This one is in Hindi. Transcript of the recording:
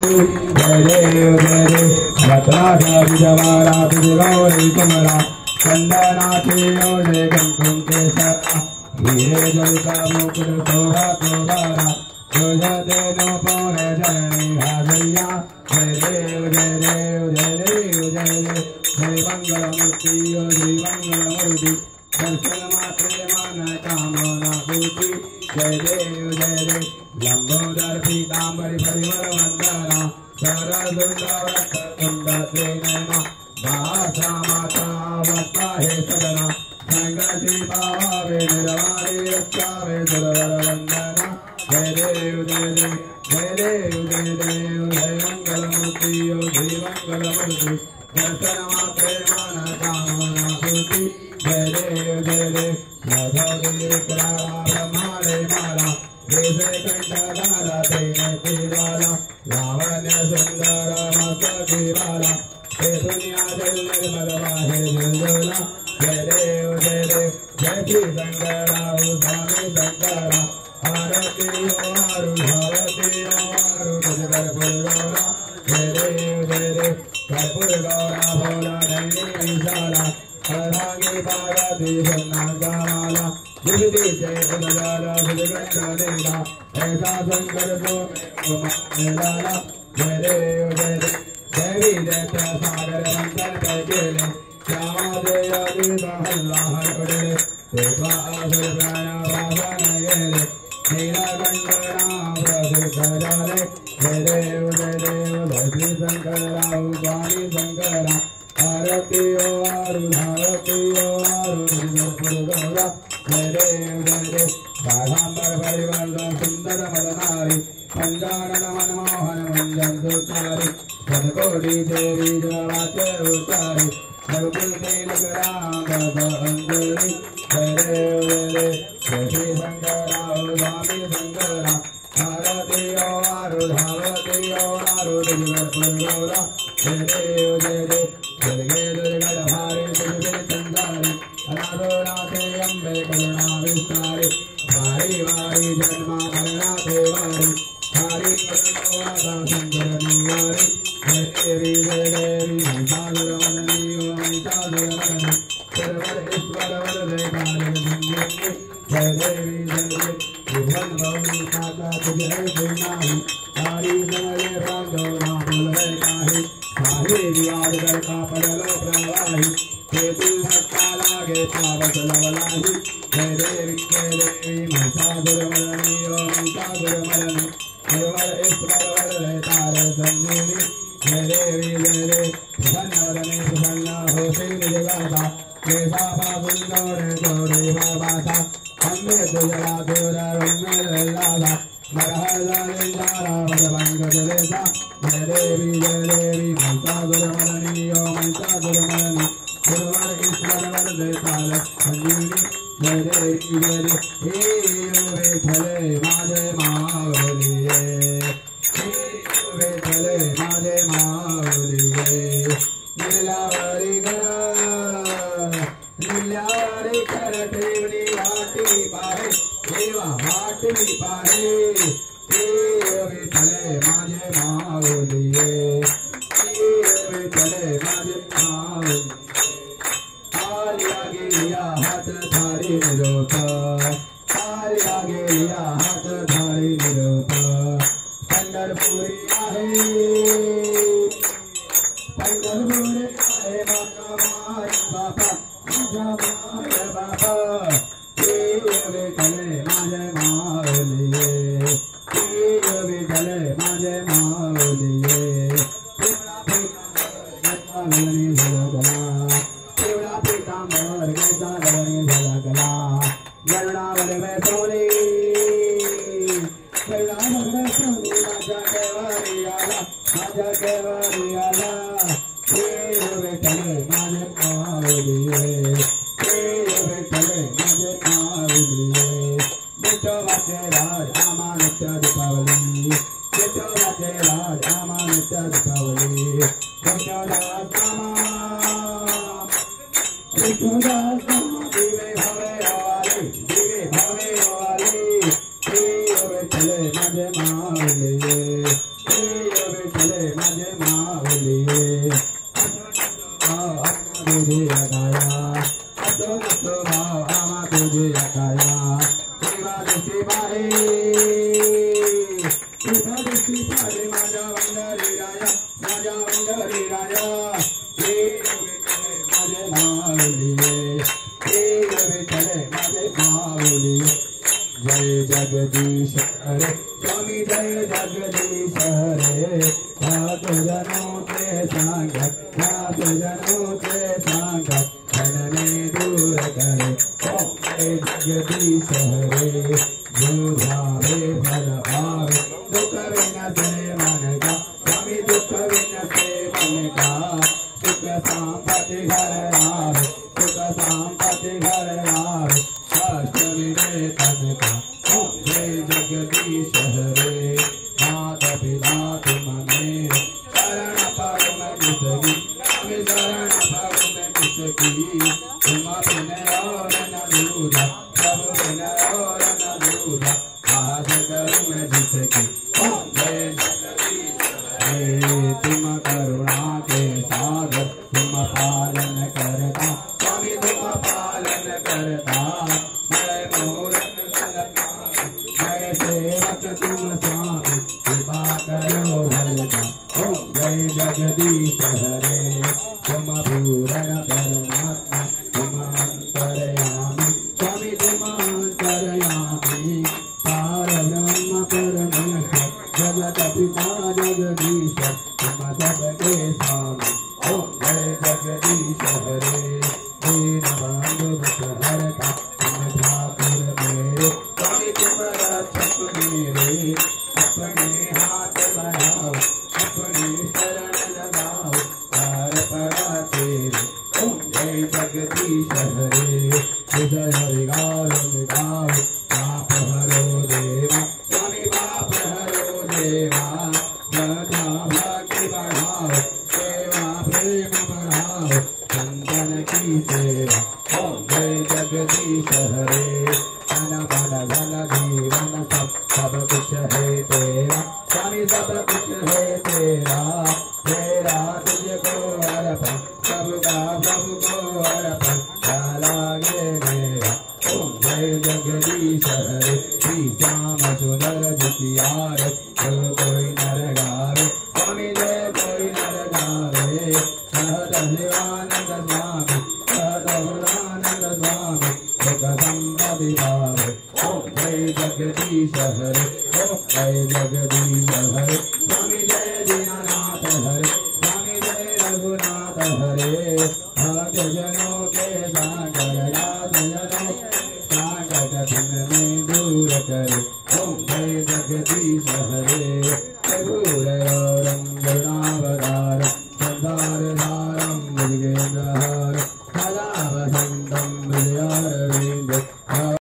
जय देव रत्नाचार्यवारा तुझगौरी कुमरा चंदनाथियो जय कुंकुम केसरा हीरे जलका मुकुट शोभा शोभारा तुझ देनो पौरे जननी हाजरिया जय देव जय देव जय देव जय देव जय मंगल मूर्ति जय मंगल मूर्ति दर्शन मात्रे मन कामना पूर्ति जय देव लंबोदर पीतांबरी परिमल वंदना सरदुंडवक्रतुंड नयना भाषा माता वक्ता हे सदना संगति पावे निर्वाणी रक्षावे सुरवर वंदना जय देव जय देव जय देव जय देव जय मंगल मूर्ति जय मंगल मूर्ति दर्शन मात्रे मन कामना पूर्ति जय देव माधवी ब्रह्मांडे माला जय कंठधारा तेने बाला लावण्य सुंदर मस्तकी बाला हे दुनिया जल निर्मल वाहे निर्जला जय देव जय श्री शंकरा स्वामी शंकरा आरती आरु भवती आरु कर्पूर गौरा जय देव कर्पूर गौरा भोला नैनी विशाला अर्धांगी पार्वती सन्नागामाला जय जय उदयाला सुजगंधा ऐसा शंकर को लाला जय देव जय जय सागर मंत्र कैले श्यामा देवी महल्ला पड़े देवा असुर प्राण वासन गेले नीलकंठना प्रसिद्ध जाले जय देव जय श्री शंकर राव स्वामी शंकरा आरती आरु गौरा जय देव बाधांबर परिवर्तन सुंदर मदनारी पंचानन मनमोहन मंजन सुतारी सदकोटि देवी जवाचे उतारी सर्वकुल तेलग्राम अंजलि जय देव जय श्री शंकरा स्वामी शंकरा आरती आरु गौरा जय देव दुर्गे दुर्गढ़ भारी दुर्गे संसारी अनाथोनाथे अम्बे करुणा विस्तारी वारी वारी जन्मा मरणाथे वारी हरि करुणाता शंकर निवारी जय देवी महिषासुर मदनी महिषासुर मदनी सर्वर ईश्वर वरदे काले संजीवनी जय देवी विभन भवनी माता तुझे श्रीनाही तारी समये प्रांतो ना भूले काहि साहि विवाद कर का पड़लो प्रवाही केतु सत्ता लागे पावस लवलाही जय देवी महिषासुर मदनी महिषासुर मदनी सर्वर ईश्वर वरदे तारे संजीवनी जय देवी प्रसन्न प्रसन्न हो श्री जगता केशा बाबुंदोरे गौरी बाबासा अम्बे तुझला तुरा रम्मे लाला मरहला निजारा वरवंग जलेसा जय देवी महिषासुर मदनी महिषासुर मदनी सर्वर ईश्वर वरदे तारे संजीवनी जय देवी हे विठले माझे माऊलिये विठले माझे माऊलिये नीलावरी कर ठेवली वाटी पाहे देवा वाटी पाहे विठले माझे माऊलिये विठले माझे माऊलिये आलिया गेलिया हात धारी निरोप आलिया गेलिया हात धारी निरोप पंढरपुरी आहे बापा माझा बापा विठले माझे माऊलिये विठले माझे माऊलिये पिवळा पीतांबर गेचा गवळणी झलकला गरुडावर में सोनी गरुडावर में सोनी माझ्या केवारी आला विठले माझे माऊलिये विठले माझे माऊलिये विठोबाचे राज आम्हा नित्य दीपावली विठोबाचे राज आम्हा नित्य दीपावली विठोदास दिवे भवे वाली विठले माझे माऊलिये विठले माझे माझा वंदरी राजा माझा वंदरी राजा हे माझे माऊली हे विठ्ठल माझे माऊली जय जगदीश हरे स्वामी जय जगदीश हरे साधुजनों के संगत साधुजनों के संगत जनने दूर करे ओम जय जगदीश हरे जो भावे फल भावे दुख विन से मन का स्वामी दुख विन से मन का सुख संपत्ति घर आवे सुख संपत्ति घर आवे कष्ट मिटे तन का ओम जय जगदीश हरे नाथ पिता तुम मेरे शरण पाओ मैं किसकी स्वामी शरण पाओ मैं किसकी तुम बिन और न दूजा प्रभु बिन और न दूजा आस करूं मैं जिसकी ओम जय जगदीश हरे तुम करुणा के सागर तुम पालन करता स्वामी तुम पालन करता मैं मूरत जय सेवक तुम स्वामी कृपा करो भलता ओम जय जगदीश हरे तुम पूर्ण परमात्मा तुम अंतर्यामी स्वामी तुम अंतर्यामी पार ब्रह्म परमेश्वर जगत पिता जगदीश तुम सबके स्वामी ओम जय जगदीश हरे दीन बंधु दुख हरता तुम ठाकुर मेरे स्वामी तुम रक्षक मेरे अपने हाथ बढ़ाओ अपनी शरण लगाओ पार पड़ा तेरे ओम जय जगदीश हरे हृदय विगार मिटाओ पाप हरो देवा स्वामी पाप हरो देवा श्रद्धा भक्ति बढ़ाओ सेवा प्रेम बढ़ाओ संतन की सेवा ओम जय जगदीश हरे तन मन धन जीवन सब कुछ है तेरा स्वामी सब कुछ है तेरा तेरा तुझको अर्पण सबको अर्पण क्या लागे मेरा ओम जय जगदीश हरे श्री श्याम सुंदर दुखियार जो कोई नर गावे स्वामी जय कोई नर गावे सहत शिवानंद स्वामी सहत गुणानंद स्वामी सुख संपत्ति पावे ओम जय जगदीश हरे ओम जय जगदीश हरे स्वामी जय दीनानाथ हरे स्वामी जय रघुनाथ हरे भक्त जनों के सागर लाभ जनों संकट दिन में दूर करे ओम जय जगदीश हरे रघुरयौरं करुणावतारं संसारसारं मृगेन्द्रहारं सदा वसन्तं